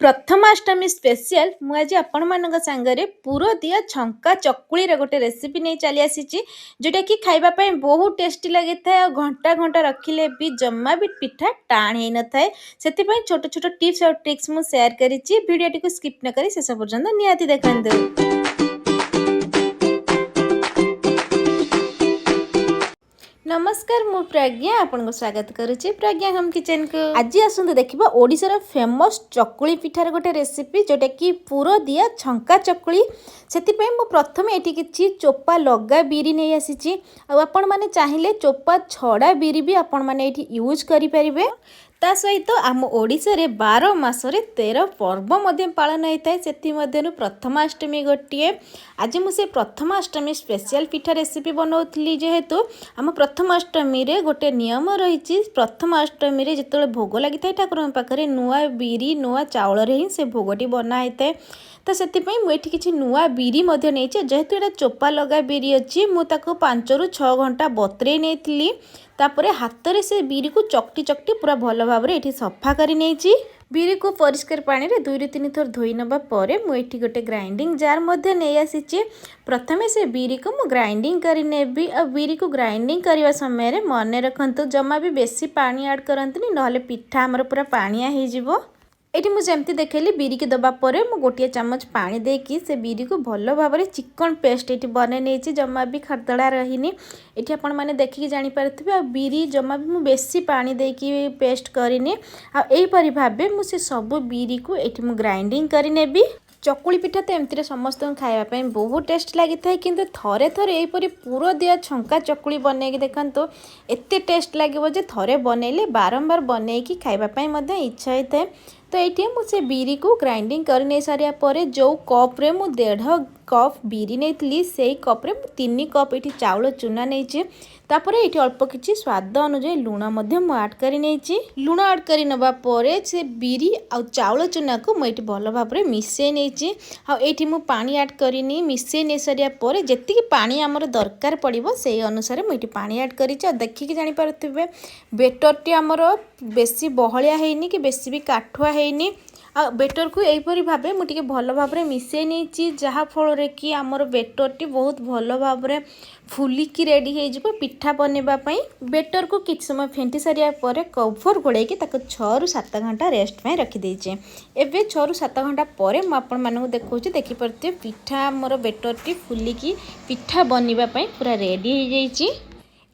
Prathamashtami special मुझे आपण मान सांगे पुर दिया छंका चकुली गोटे रेसिपी नहीं चली आसी जोटा कि खाइबापी बहुत टेस्टी लगी था। घंटा घंटा रखिले भी जम्मा भी पिठा टाण हो न थाए से छोट छोट टिप्स और ट्रिक्स मुझे शेयर करी वीडियो को स्किप न करी शेष पर्यंत निहाती देखते। नमस्कार मु प्रज्ञा आपन को स्वागत करुच्ची प्रज्ञाहोमकिचन को। आज आसतु देखा ओडिशार फेमस चकुली पिठार गोटे रेसिपी जोटा कि पुर दिया छंका चकुली से प्रथम ये किसी चोपा लगा बिरी नहीं आसी आपण मैंने चाहिए चोपा छड़ा बिरी भी आपण मैंने यूज करें। ता सहित आम ओडिशा रे 12 मासरे 13 पर्व मध्य पालन होता है। से प्रथमाष्टमी गोटे आज मुझे प्रथमाष्टमी स्पेशल पिठा रेसिपी बनाऊली जेहेतु आम प्रथमाष्टमी रे गोटे नियम रही। प्रथमाष्टमी रे जिते भोग लगी था ठाकुर पाखे नुआ बिरी नुआ चाउल ही से भोगटी बना होता है। तो से मुझे किसी नुआ बिरी नहीं जेहेतु यहाँ चोपा लगा बिरी अच्छी मुझे 5 ରୁ 6 घंटा बतरे नहीं तापर हाथ में से बिरी को चकटी चकटी पूरा भल भाव ये सफा कर बिरी को परिष्कार पानी रे 2 ରୁ 3 थर धोई नबा परे मुझे गोटे ग्राइंडिंग जार नहीं आसी। प्रथमे से बिरी को मु ग्राइंडिंग करी नेबी। आ बिरी को ग्राइंडिंग करने समय मन रखु जमा भी बेसी पानी ऐड करंतनी नहले पिठा हमर पूरा पानिया हो जिवो। एटी मुझे देखली बिरी की दबा पर मु गोटे चामच पानी देकी से बिरी को भल भाव में चिकन पेस्ट ये बन नहीं जमा भी खरदड़ा रहीनी। ये आपण मैंने देखिए जानीपारे आ बिरी जमा भी मुझे बेसी पानी देकी पेस्ट करनी आईपरी भाव मुझे सब बिरी को ये मु ग्राइंडिंग करी। चकुली पिठा तो एमती समस्त खावाई बहुत टेस्ट लगी था किंतु थरे थरे यहीपरी पुर दिया छंका चकुली बनई देखो एत टेस्ट लगे थरे बनइले बारंबार बनईकी खावाई इच्छा होता है। तो ये मुझे बिरी को ग्राइंडिंग कर नहीं सारिया पर जो कप रे मु 1.5 कप बिरी नहीं से कप रे 3 कप ये चाउल चूना नहीं तापर ये अल्प किसी स्वाद अनुजाई लुण आड कर लुण आड कर नबा परे से बिरी आ चाउल चूना को मुझे भल भाव में मिसई नहीं आठी मु पानी आड करनी मिसई नहीं सारिया पर जी पानी आमर दरकार पड़ो से अनुसार मुझे पानी आड कर देखिकी जानीपारे बेटरटी आमर बेसी बहलिया है कि बेसी भी काठुआ है आ बेटर को यहीपरी भाव मुझे भल भाव में मिसई नहीं जहाँफल कि आमर बेटरटी बहुत भल भाव में फुलिकी रेडी हो पिठा बनवाई। बेटर को किसी समय फेंटी सारिया पर कवर घोड़े 6 ରୁ 7 घंटा रेस्ट में रखीदे। एवं 6 ରୁ 7 घंटा पर मुझे देखा देखिपे पिठा मोर बेटरटी फुलिकी पिठा बनवाई पूरा रेडी हो जाइए।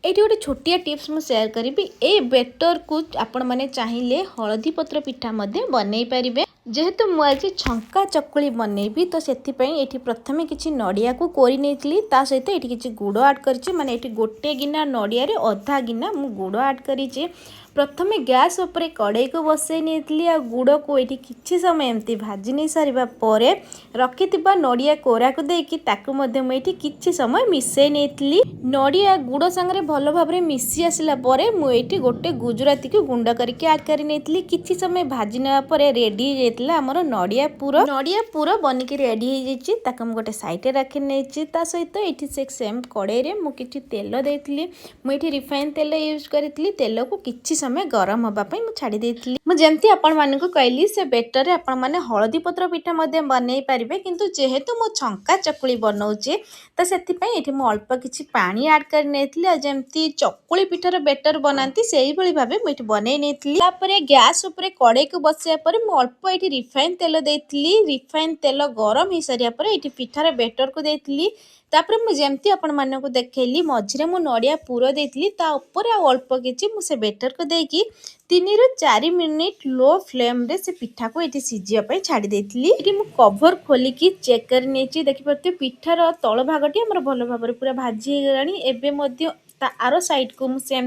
ये गोटे छोटिया टिप्स मुझे शेयर करी ए बेटर को आपण मैंने चाहिए हलदी पत्र पिठा बनई पारे जेहेतु मुझे छंका चकुली बनईबी तो से प्रथमे किसी नड़िया को कोरी नहीं ता सहित ये किसी गुड़ आड कर माने ये गोटे गिना नड़िया रे अधा गिना मु गुड़ आड करी। प्रथमे गैस उपरे कड़ाई को बसई नहीं आ गुड़ को ये किसी समय एमती भाजी नहीं सारिबा परे रखि नड़िया कोरा को देकी ताकू मुझे किसी समय मिसई नहीं नड़िया गुड़ सांगे भल भाव में मिसी आसला परे मुझे गोटे गुजराती को गुंड करके आड कर नहीं किसी समय भाजी ना रेडी हो आमर नड़िया पूरा बनिकी रेडी हो गोटे साइड रखी नहीं सहित ये से सेम कड़ाई में मुझे तेल देती मुझे रिफाइन तेल यूज करी तेल को किसी समय गरम होगापी छाड़ी देती। मुझे आपण मानक कहली से बेटर आपण मैंने हलदी पत्र पिठा बनई पारे किंतु जेहेतु मो छंका चकुली बनाऊे तो से अल्प किसी पानी आड कर जमती चकुली पिठार बेटर बनाती से भाव मुझे बनई नहीं गैस उपरे कड़ाई को बसैया पर अल्प ये रिफाइन तेल देती रिफाइन तेल गरम हो सारिया पर ये पिठार बेटर को देती तापर मुझे आपण मानक देखली मझे मु नड़िया पूर देती तापर अल्प किसी मुझे बेटर को देकी 3 ରୁ 4 मिनिट लो फ्लेम रे से पिठा को ये सीझापी छाड़ी देती। ये कवर खोलिकी चेक कर नहीं देखिपे पिठार तल भागटी आम भल भाव में पूरा भाजी गलानी आर साइड को मुझे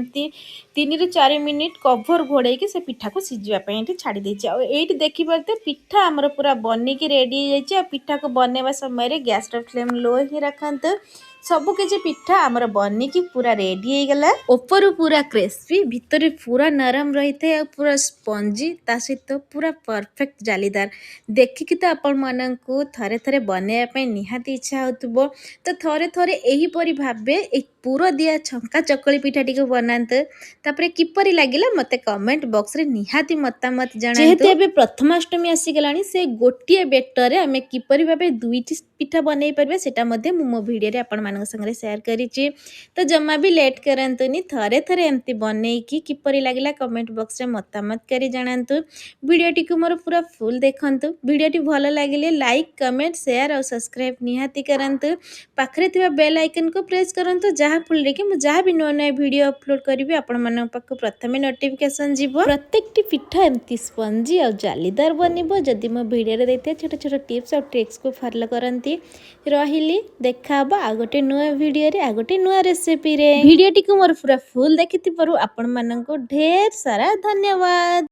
3 ରୁ 4 मिनिट कवर घोड़े से पिठा को सीझापी छाड़ी ये देखिपे पिठा आमर पूरा बनिकी रेडी हो पिठा को बनवा समय गैस फ्लेम लो ही रखते सबकिछि पिठा आमर बनिकी पूरा रेडी हो गला। ऊपर पूरा क्रिस्पी भितर पूरा नरम रही थे और पूरा स्पंजी ता सहित पूरा परफेक्ट जालीदार। देखिकी तो आपण माननकु थरे थरे बनैया पे निहाती इच्छा होतुबो। तो थरे थरे एहीपरि भाबे ए पूरा दिया छंका चकली पिठाटी को बनाते तापरे किपरि लागिला मते कमेंट बॉक्स रे निहाती मतामत जणातु। जेहेतु एबे प्रथमाष्टमी आसी गलानी से गोटिए बेटर रे हमें किपरि भाबे दुईटी पिठा बनै परबे सेटा मध्ये मो वीडियो रे आपण मानक संगे शेयर करिछि। तो जम्मा भी लेट करंतुनी थरे थरे एमती बनैकी किपरि लागिला कमेंट बॉक्स रे मतामत करी जणातु। वीडियोटी को मोर पूरा फुल देखंतु। वीडियोटी भलो लागिले लाइक कमेंट शेयर और सब्सक्राइब निहाती करंतु। पाखरे थिबा बेल आइकन को प्रेस करंतु जहा फुल कि जहाँ भी नुआ नुआ वीडियो अपलोड करी आपण मन पाक प्रथमे नोटिफिकेशन जीवो। प्रत्येकटी पिठा एमती स्पंजी और जालीदार बनिबो जदि मो वीडियो रे दैते छोट छोट टिप्स और ट्रिक्स को फॉलो करंती रहिली। देखाबा आ गोटे नुआ वीडियो रे आ गोटे नुआ रेसिपी रे। वीडियोटी को मोर पूरा फुल देखिथि परू आपण माननको ढेर सारा धन्यवाद।